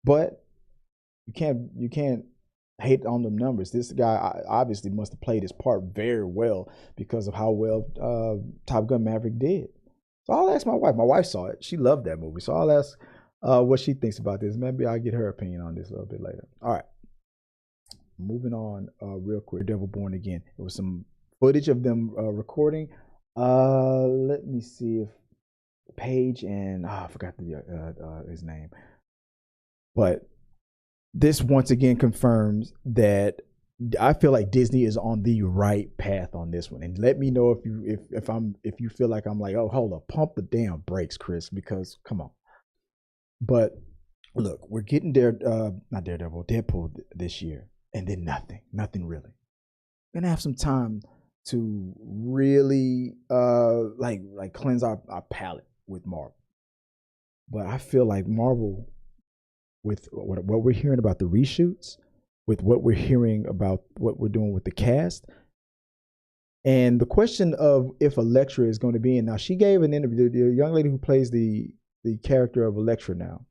But you can't hate on the numbers. This guy obviously must have played his part very well because of how well Top Gun Maverick did. So I'll ask my wife. My wife saw it. She loved that movie. So I'll ask what she thinks about this. Maybe I'll get her opinion on this a little bit later. All right. Moving on real quick. Devil Born Again. It was some footage of them recording. Let me see if Paige and I forgot his name. But this once again confirms that I feel like Disney is on the right path on this one. And let me know if you feel like I'm like, oh, hold up, pump the damn brakes, Chris, because come on. But look, we're getting not Daredevil, Deadpool this year, and then nothing really. We're gonna have some time to really like cleanse our palate with Marvel. But I feel like Marvel, with what we're hearing about the reshoots, with what we're hearing about what we're doing with the cast, and the question of if Elektra is going to be in. Now, she gave an interview. The young lady who plays the character of Elektra now,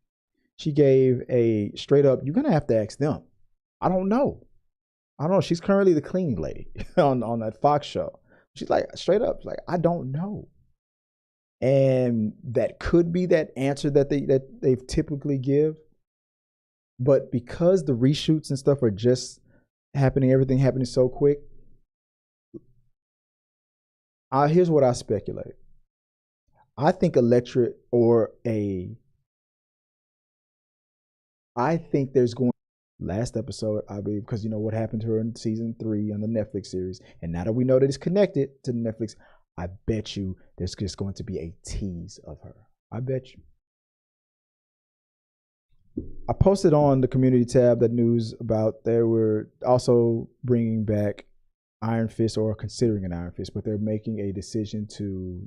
she gave a straight up, you're going to have to ask them. I don't know. She's currently the cleaning lady on that Fox show. She's like, straight up, like, I don't know. And that could be that answer that they typically give. But because the reshoots and stuff are just happening, everything happening so quick, here's what I speculate. I think Elektra I think there's going last episode, I believe, because you know what happened to her in season 3 on the Netflix series. And now that we know that it's connected to Netflix, I bet you there's just going to be a tease of her. I bet you. I posted on the community tab that news about they were also bringing back Iron Fist, or considering an Iron Fist, but they're making a decision to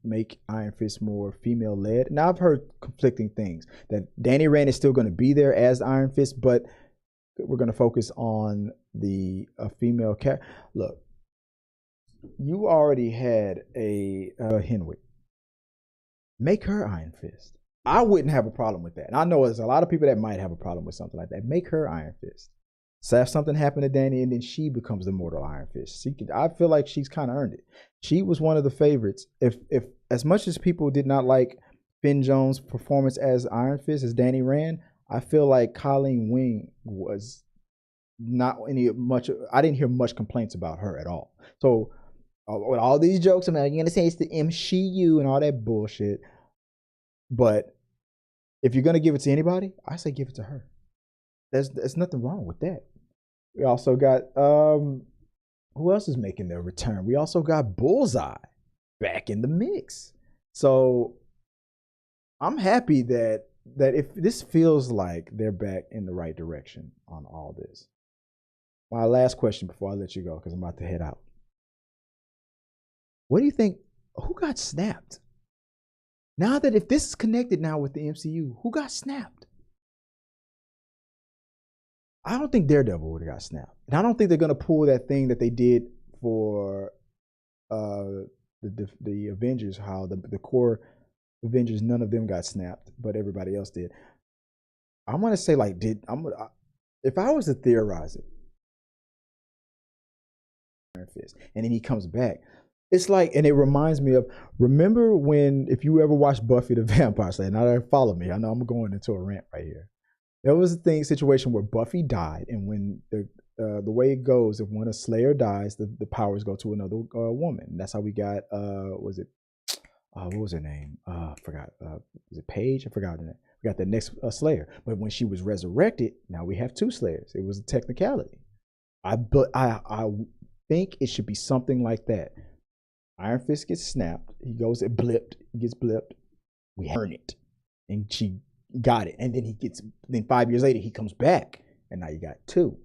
make Iron Fist more female led. Now I've heard conflicting things that Danny Rand is still going to be there as Iron Fist, but we're going to focus on the female character. Look, you already had a Henwick. Make her Iron Fist. I wouldn't have a problem with that. And I know there's a lot of people that might have a problem with something like that. Make her Iron Fist. So if something happened to Danny and then she becomes the mortal Iron Fist, I feel like she's kind of earned it. She was one of the favorites. If as much as people did not like Finn Jones' performance as Iron Fist, as Danny Rand, I feel like Colleen Wing was not much. I didn't hear much complaints about her at all. So with all these jokes, I'm like, you're gonna say it's the MCU and all that bullshit, but if you're gonna give it to anybody, I say give it to her. There's nothing wrong with that. We also got who else is making their return? We also got Bullseye back in the mix. So I'm happy that if this feels like they're back in the right direction on all this. My last question before I let you go, because I'm about to head out. What do you think? Who got snapped? Now that if this is connected now with the MCU, who got snapped? I don't think Daredevil would have got snapped. And I don't think they're going to pull that thing that they did for the Avengers, how the core Avengers, none of them got snapped, but everybody else did. I'm going to say, like, if I was to theorize it, and then he comes back, it's like, and it reminds me of, remember when, if you ever watched Buffy the Vampire Slayer, now follow me, I know I'm going into a rant right here. There was a situation where Buffy died, and when the way it goes, if when a Slayer dies, the powers go to another woman. And that's how we got what was her name? I forgot. Was it Paige? I forgot her name. We got the next Slayer. But when she was resurrected, now we have 2 Slayers. It was a technicality. I think it should be something like that. Iron Fist gets snapped. He goes and gets blipped. We earn it, and she got it, and then 5 years later he comes back, and now you got 2,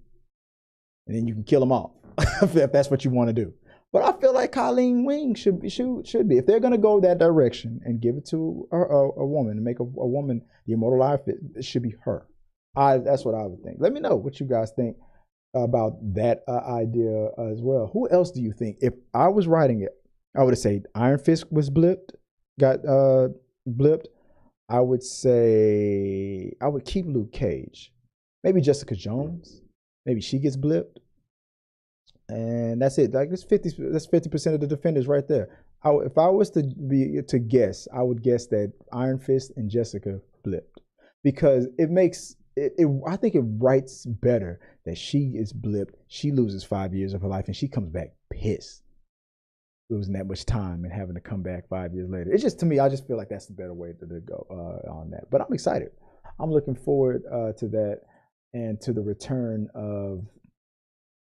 and then you can kill them all if that's what you want to do. But I feel like Colleen Wing should be if they're gonna go that direction and give it to a woman and make a woman the immortal Iron Fist, it should be her. That's what I would think. Let me know what you guys think about that idea as well. Who else do you think? If I was writing it, I would have said Iron Fist was got blipped. I would say I would keep Luke Cage. Maybe Jessica Jones. Maybe she gets blipped, and that's it. Like it's 50. That's 50% of the defenders right there. If I was to guess, I would guess that Iron Fist and Jessica blipped because it makes it. I think it writes better that she is blipped. She loses 5 years of her life, and she comes back pissed, losing that much time and having to come back 5 years later. It's just, to me, I just feel like that's the better way to go on that. But I'm excited. I'm looking forward to that and to the return of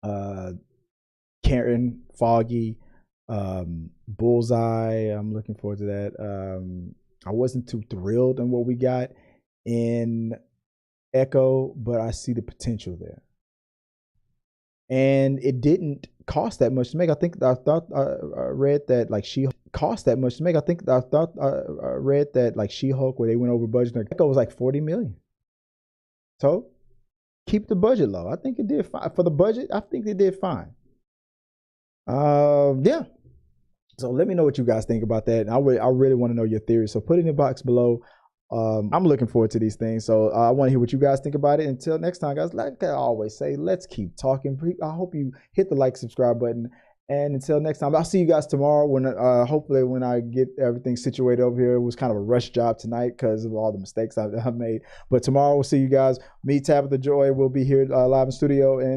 uh, Karen, Foggy, Bullseye. I'm looking forward to that. I wasn't too thrilled on what we got in Echo, but I see the potential there. And it didn't cost that much to make. I thought I read that like She cost that much to make. I read that like She-Hulk, where they went over budget. Echo was like 40 million. So keep the budget low. I think it did fine for the budget. I think they did fine. Yeah. So let me know what you guys think about that. I really want to know your theories. So put it in the box below. I'm looking forward to these things. So I want to hear what you guys think about it. Until next time, guys, like I always say, let's keep talking. I hope you hit the like, subscribe button. And until next time, I'll see you guys tomorrow when hopefully when I get everything situated over here. It was kind of a rush job tonight because of all the mistakes I've made. But tomorrow we'll see you guys. Me, Tabitha Joy, will be here live in studio. And